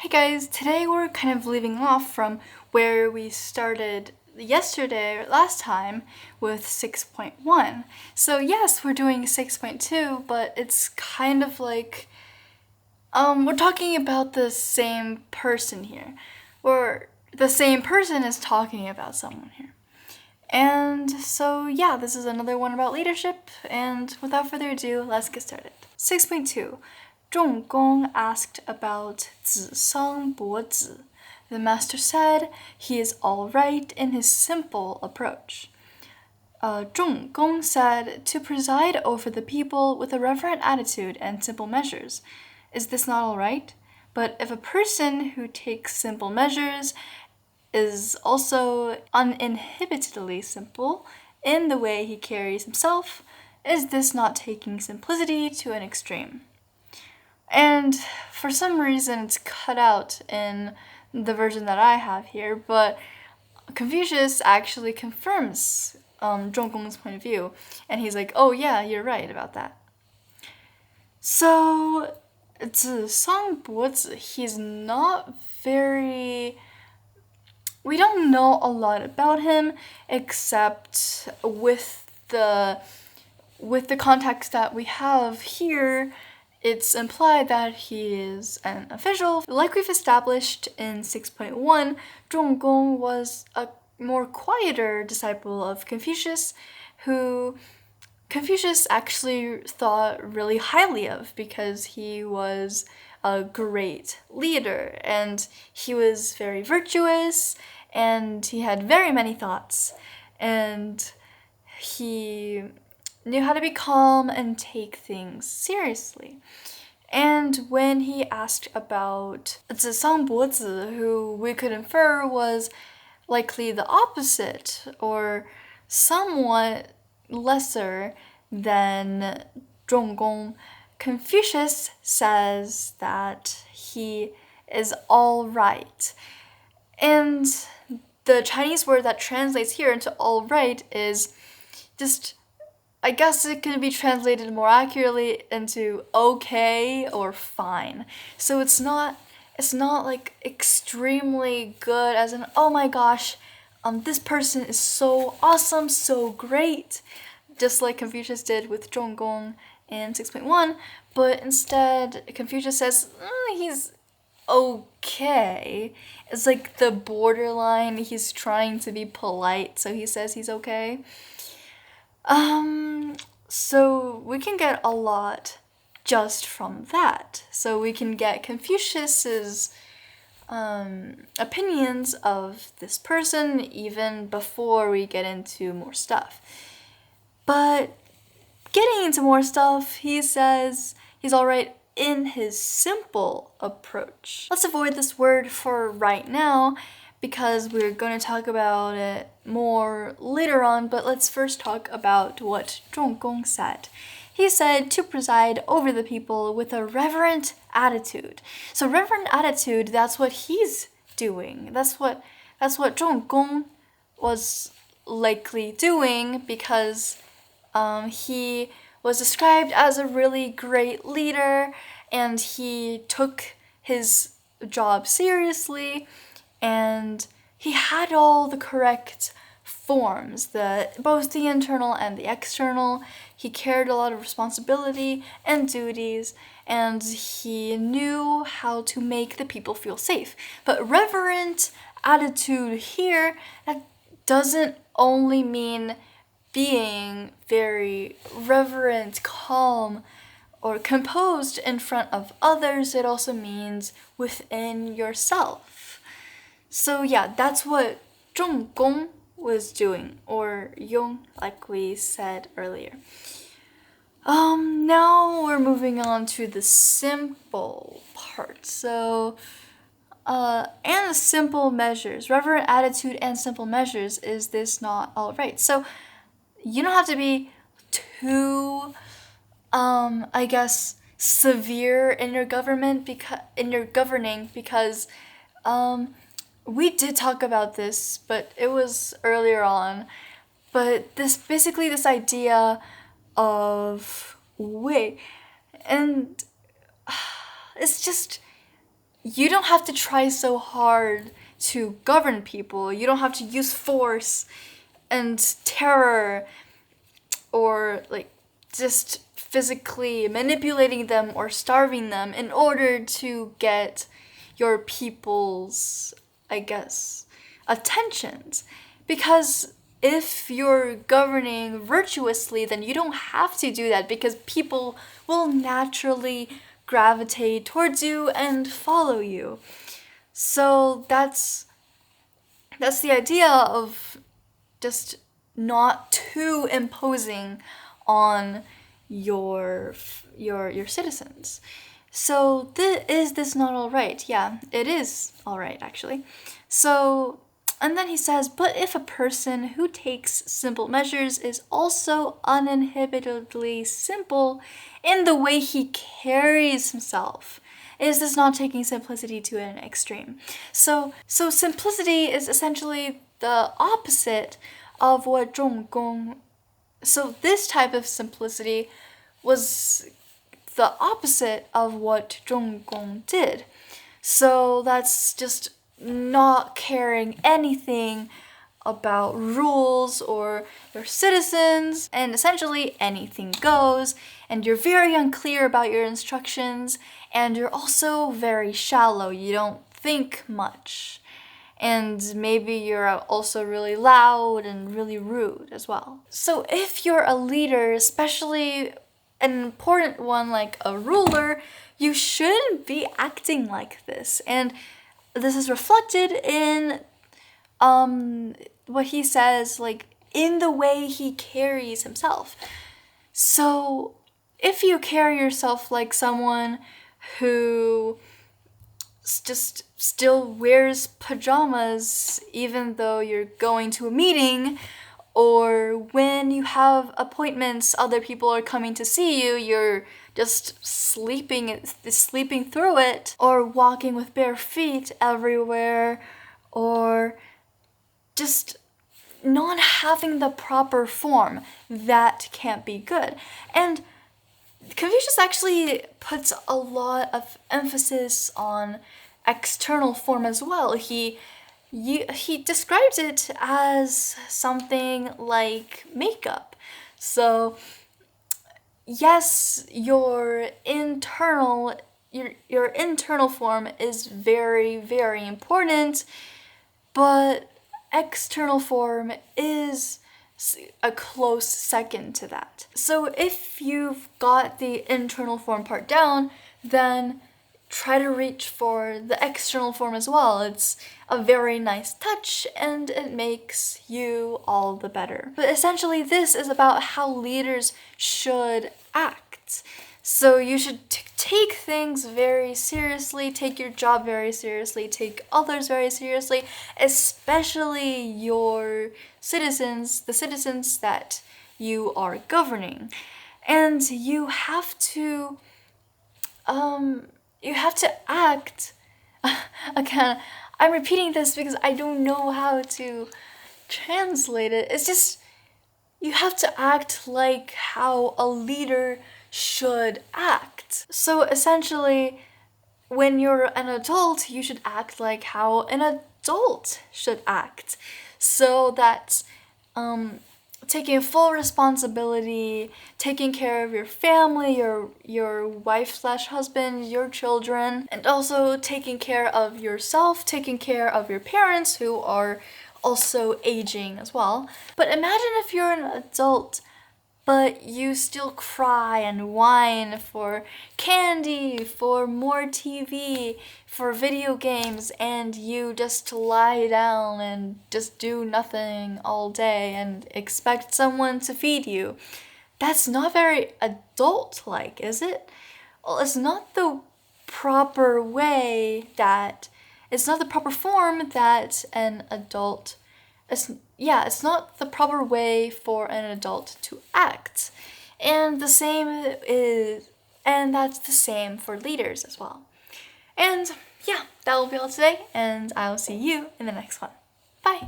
Hey guys, today we're kind of leaving off from where we started yesterday or last time with 6.1. So yes, we're doing 6.2, but it's kind of like we're talking about the same person here. Or the same person is talking about someone here. And so yeah, this is another one about leadership, and without further ado, let's get started. 6.2. Zhonggong asked about Zisang Bozi. The master said he is all right in his simple approach. Zhonggong said to preside over the people with a reverent attitude and simple measures. Is this not all right? But if a person who takes simple measures is also uninhibitedly simple in the way he carries himself, is this not taking simplicity to an extreme? And for some reason it's cut out in the version that I have here, but Confucius actually confirms Zhonggong's point of view, and he's like, oh yeah, you're right about that. So Zisang Bozi, he's not very... We don't know a lot about him except with the context that we have here. It's implied that he is an official. Like we've established in 6.1, Zhonggong was a more quieter disciple of Confucius, who Confucius actually thought really highly of because he was a great leader and he was very virtuous and he had very many thoughts and he knew how to be calm and take things seriously. And when he asked about Zisang Bozi, who we could infer was likely the opposite or somewhat lesser than Zhonggong, Confucius says that he is all right. And the Chinese word that translates here into all right is just, I guess it could be translated more accurately into okay or fine. So it's not like extremely good as in, oh my gosh, this person is so awesome, so great, just like Confucius did with Zhonggong in 6.1, but instead Confucius says he's okay. It's like the borderline, he's trying to be polite, so he says he's okay. So we can get a lot just from that. So we can get Confucius's opinions of this person even before we get into more stuff. But getting into more stuff, he says he's all right in his simple approach. Let's avoid this word for right now because we're going to talk about it more later on, but let's first talk about what Zhonggong said. He said to preside over the people with a reverent attitude. So reverent attitude, that's what he's doing. That's what Zhonggong was likely doing because he was described as a really great leader and he took his job seriously and he had all the correct forms, both the internal and the external. He carried a lot of responsibility and duties, and he knew how to make the people feel safe. But reverent attitude here, that doesn't only mean being very reverent, calm, or composed in front of others. It also means within yourself. So yeah, that's what Zhonggong was doing, or Yong, like we said earlier. Now we're moving on to the simple part. So, and simple measures, reverent attitude and simple measures, is this not all right? So, you don't have to be too, I guess, severe in your governing because, we did talk about this, but it was earlier on. But this idea of wait, and it's just you don't have to try so hard to govern people. You don't have to use force and terror or like just physically manipulating them or starving them in order to get your people's, I guess, attentions. Because if you're governing virtuously, then you don't have to do that because people will naturally gravitate towards you and follow you. So that's the idea of just not too imposing on your citizens. So is this not all right? Yeah, it is all right, actually. So, and then he says, but if a person who takes simple measures is also uninhibitedly simple in the way he carries himself, is this not taking simplicity to an extreme? So simplicity is essentially the opposite of what Zhonggong. So this type of simplicity was the opposite of what Zhonggong did. So that's just not caring anything about rules or your citizens, and essentially anything goes, and you're very unclear about your instructions, and you're also very shallow. You don't think much. And maybe you're also really loud and really rude as well. So if you're a leader, especially an important one like a ruler, you shouldn't be acting like this. And this is reflected in what he says, like in the way he carries himself. So if you carry yourself like someone who just still wears pajamas even though you're going to a meeting, or when you have appointments, other people are coming to see you, you're just sleeping through it, or walking with bare feet everywhere, or just not having the proper form, that can't be good. And Confucius actually puts a lot of emphasis on external form as well. He describes it as something like makeup. So yes, your internal form is very, very important, but external form is a close second to that. So if you've got the internal form part down, then try to reach for the external form as well. It's a very nice touch and it makes you all the better. But essentially this is about how leaders should act. So you should take things very seriously, take your job very seriously, take others very seriously, especially your citizens, the citizens that you are governing. And you have to act. Again, I'm repeating this because I don't know how to translate it. It's just, you have to act like how a leader should act. So essentially, when you're an adult, you should act like how an adult should act. So that's taking full responsibility, taking care of your family, your wife/husband, your children, and also taking care of yourself, taking care of your parents who are also aging as well. But imagine if you're an adult, but you still cry and whine for candy, for more TV, for video games, and you just lie down and just do nothing all day and expect someone to feed you. That's not very adult-like, is it? Well, it's not the proper way that, it's not the proper form that an adult, it's not the proper way for an adult to act. And that's the same for leaders as well. And yeah, that will be all today, and I will see you in the next one. Bye!